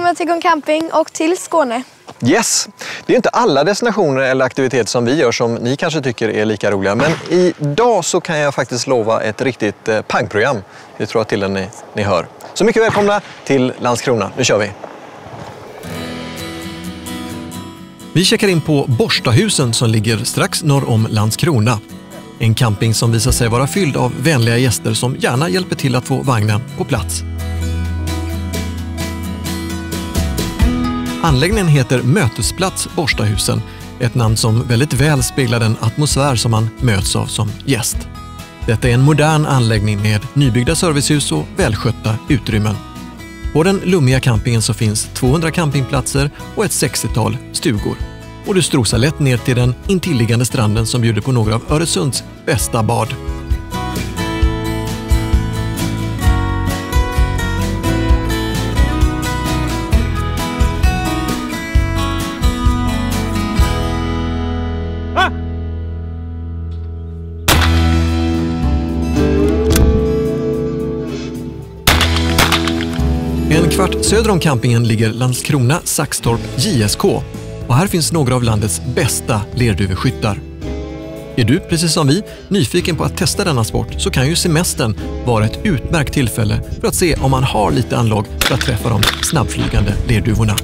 välkomna till Gång Camping och till Skåne. Yes! Det är inte alla destinationer eller aktiviteter som vi gör som ni kanske tycker är lika roliga. Men idag så kan jag faktiskt lova ett riktigt pangprogram. Det tror jag till en ni hör. Så mycket välkomna till Landskrona. Nu kör vi! Vi checkar in på Borstahusen som ligger strax norr om Landskrona. En camping som visar sig vara fylld av vänliga gäster som gärna hjälper till att få vagnen på plats. Anläggningen heter Mötesplats Borstahusen, ett namn som väldigt väl speglar den atmosfär som man möts av som gäst. Detta är en modern anläggning med nybyggda servicehus och välskötta utrymmen. På den lummiga campingen så finns 200 campingplatser och ett 60-tal stugor. Och du strosar lätt ner till den intilliggande stranden som bjuder på några av Öresunds bästa bad. En kvart söder om campingen ligger Landskrona Saxtorp JSK och här finns några av landets bästa lerduveskyttar. Är du, precis som vi, nyfiken på att testa denna sport så kan ju semestern vara ett utmärkt tillfälle för att se om man har lite anlag för att träffa de snabbflygande lerduvorna.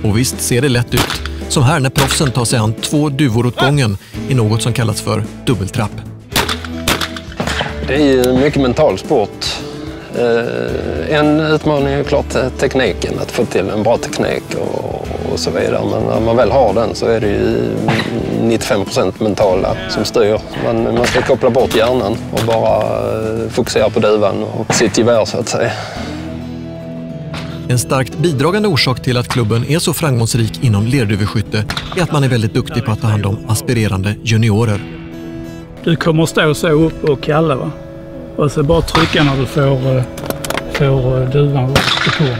Och visst ser det lätt ut, som här när proffsen tar sig an 2 duvor åt gången i något som kallas för dubbeltrapp. Det är ju en mycket mental sport. En utmaning är klart tekniken, att få till en bra teknik och så vidare. Men när man väl har den så är det ju 95% mentala som styr. Man ska koppla bort hjärnan och bara fokusera på duvan och sitt gevär så att säga. En starkt bidragande orsak till att klubben är så framgångsrik inom lerduveskytte är att man är väldigt duktig på att ta hand om aspirerande juniorer. Du kommer stå så upp och kalla, va? Och så bara trycka när du får duvan på kornet.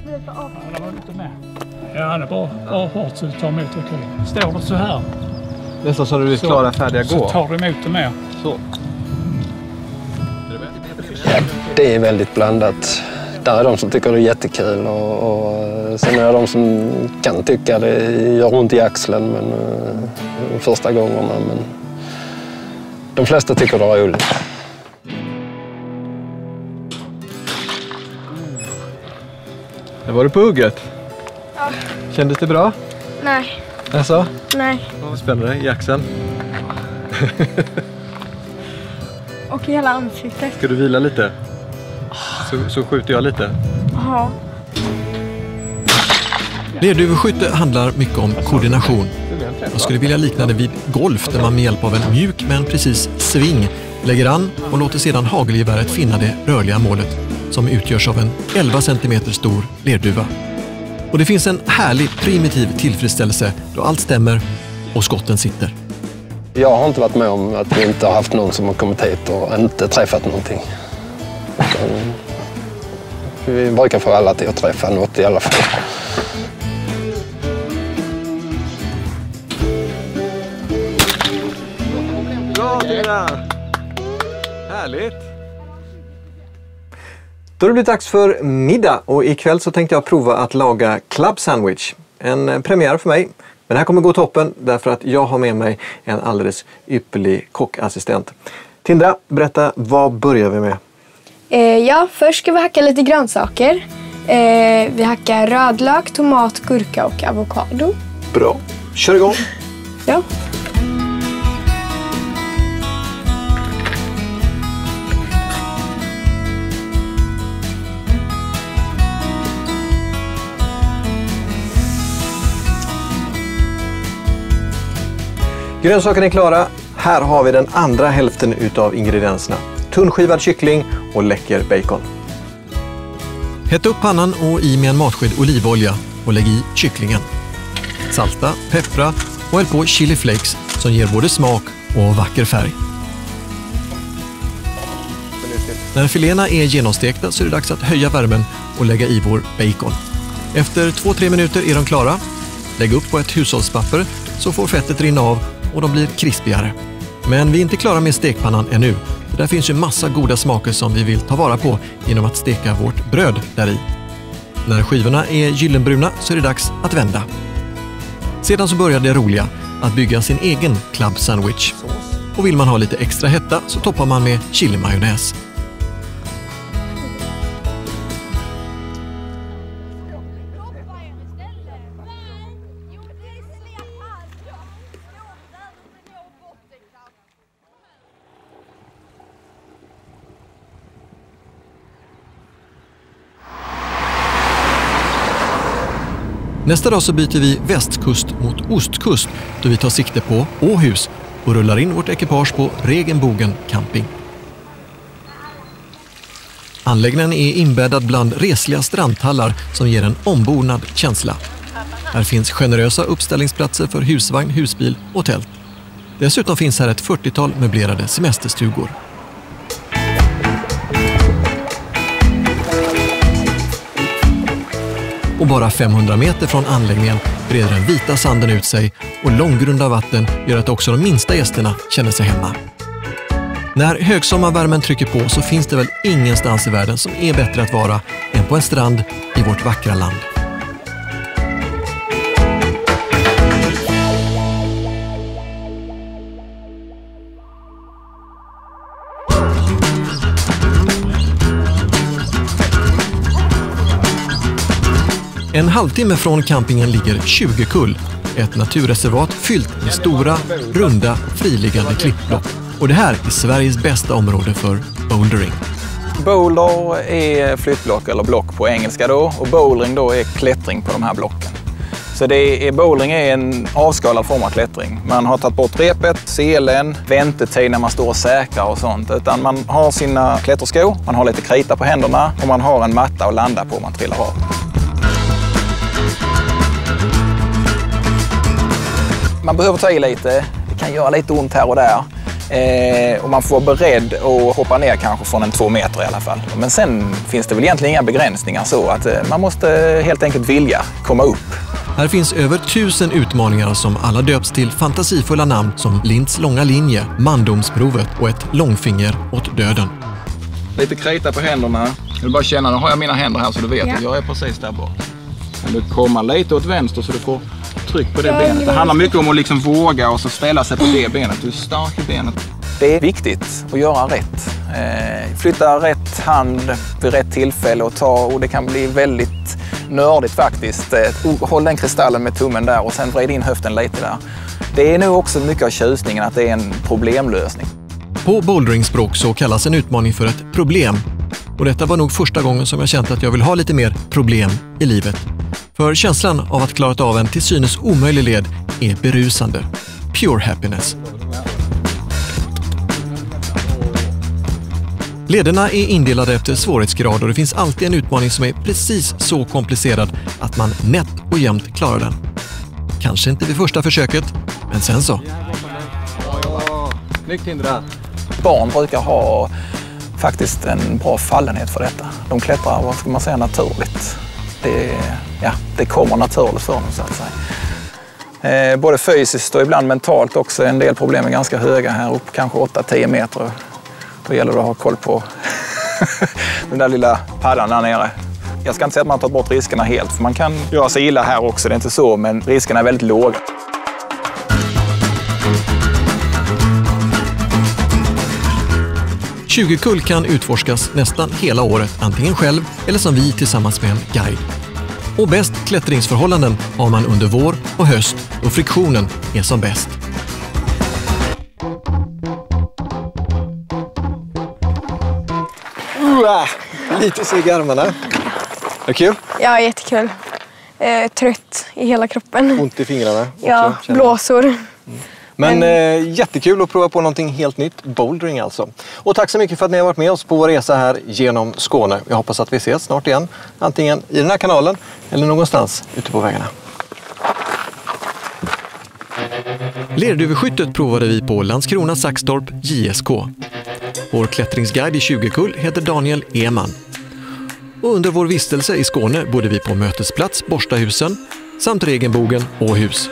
Det var inte med. Ja, det är bara hårt så du tar emot rekylen. Står det så här. Nästan så du är klara, färdiga gå. Så tar du emot det med. Så. Ja, det är väldigt blandat. Där är de som tycker det är jättekul och sen är det de som kan tycka det gör ont i axeln första gångerna. Men de flesta tycker det är roligt. Var du på hugget? Ja. Kändes det bra? Nej. Alltså? Nej. Vad spännande i axeln. Och i hela ansiktet. Ska du vila lite? Så skjuter jag lite. Jaha. Lerduveskytte handlar mycket om koordination. Jag skulle vilja likna det vid golf där man med hjälp av en mjuk men precis sving lägger an och låter sedan hagelgeväret finna det rörliga målet som utgörs av en 11 cm stor lerduva. Och det finns en härlig primitiv tillfredsställelse då allt stämmer och skotten sitter. Jag har inte varit med om att vi inte har haft någon som har kommit hit och inte träffat någonting. Vi brukar få alla till att träffa något i alla fall. Bra, Tina! Härligt! Då har det blivit dags för middag och ikväll så tänkte jag prova att laga club sandwich. En premiär för mig. Men det här kommer gå toppen därför att jag har med mig en alldeles ypperlig kockassistent. Tindra, berätta, vad börjar vi med? Ja, först ska vi hacka lite grönsaker. Vi hackar rödlök, tomat, gurka och avokado. Bra. Kör igång. Ja. Grönsakerna är klara. Här har vi den andra hälften utav ingredienserna. Tunnskivad kyckling och läcker bacon. Hetta upp pannan och i med en matsked olivolja och lägg i kycklingen. Salta, peppra och häll på chili flakes som ger både smak och vacker färg. När filéerna är genomstekta så är det dags att höja värmen och lägga i vår bacon. Efter 2-3 minuter är de klara. Lägg upp på ett hushållspapper så får fettet rinna av och de blir krispigare. Men vi är inte klara med stekpannan ännu, Där finns ju massa goda smaker som vi vill ta vara på genom att steka vårt bröd där i. När skivorna är gyllenbruna så är det dags att vända. Sedan så börjar det roliga, att bygga sin egen club sandwich. Och vill man ha lite extra hetta så toppar man med chilimajonnäs. Nästa dag så byter vi västkust mot ostkust då vi tar sikte på Åhus och rullar in vårt ekipage på Regenbogen camping. Anläggningen är inbäddad bland resliga strandhallar som ger en ombonad känsla. Här finns generösa uppställningsplatser för husvagn, husbil och tält. Dessutom finns här ett 40-tal möblerade semesterstugor. Och bara 500 meter från anläggningen breder den vita sanden ut sig och långgrunda vatten gör att också de minsta gästerna känner sig hemma. När högsommarvärmen trycker på så finns det väl ingenstans i världen som är bättre att vara än på en strand i vårt vackra land. En halvtimme från campingen ligger 20 kull, ett naturreservat fyllt med stora, runda, friliggande klippblock. Och det här är Sveriges bästa område för bouldering. Boulder är flyttblock eller block på engelska då, och bouldering då är klättring på de här blocken. Så bouldering är en avskalad form av klättring. Man har tagit bort repet, selen, väntetid när man står och säkrar och sånt. Utan man har sina klätterskor, man har lite krita på händerna och man har en matta att landa på om man trillar av. Man behöver ta i lite, det kan göra lite ont här och där. Och man får vara beredd att hoppa ner kanske från en 2 meter i alla fall. Men sen finns det väl egentligen inga begränsningar så att man måste helt enkelt vilja komma upp. Här finns över 1000 utmaningar som alla döps till fantasifulla namn som Linds långa linje, mandomsprovet och ett långfinger åt döden. Lite krita på händerna. Jag vill bara känna, nu har jag mina händer här så du vet att jag är precis där bak. Kan du komma lite åt vänster så du får tryck på det benet. Det handlar mycket om att liksom våga och så ställa sig på det benet. Du är stark i benet. Det är viktigt att göra rätt. Flytta rätt hand vid rätt tillfälle och det kan bli väldigt nördigt faktiskt. Håll den kristallen med tummen där och sen vrid in höften lite där. Det är nog också mycket av tjusningen att det är en problemlösning. På boulderingsspråk så kallas en utmaning för ett problem. Och detta var nog första gången som jag känt att jag vill ha lite mer problem i livet. För känslan av att klara av en till synes omöjlig led är berusande. Pure happiness. Lederna är indelade efter svårighetsgrad och det finns alltid en utmaning som är precis så komplicerad att man nätt och jämnt klarar den. Kanske inte vid första försöket, men sen så. Barn brukar ha faktiskt en bra fallenhet för detta. De klättrar, vad ska man säga, naturligt. Det kommer naturligt för dem så att säga. Både fysiskt och ibland mentalt också. En del problem är ganska höga här upp, kanske 8-10 meter. Då gäller det att ha koll på den där lilla paddan där nere. Jag ska inte säga att man tar bort riskerna helt, för man kan göra sig illa här också, det är inte så, men riskerna är väldigt låga. Kull kan utforskas nästan hela året, antingen själv eller som vi tillsammans med en guide. Och bäst klättringsförhållanden har man under vår och höst då friktionen är som bäst. Lite seg i armarna. Är det kul? Ja, jättekul. Trött i hela kroppen. Ont i fingrarna. Ja, blåsor. Men jättekul att prova på någonting helt nytt. Bouldering alltså. Och tack så mycket för att ni har varit med oss på vår resa här genom Skåne. Jag hoppas att vi ses snart igen. Antingen i den här kanalen eller någonstans ute på vägarna. Lerduveskyttet provade vi på Landskrona Saxtorp JSK. Vår klättringsguide i 20 kull heter Daniel Eman. Och under vår vistelse i Skåne bodde vi på mötesplats Borstahusen samt Regenbogen Åhus.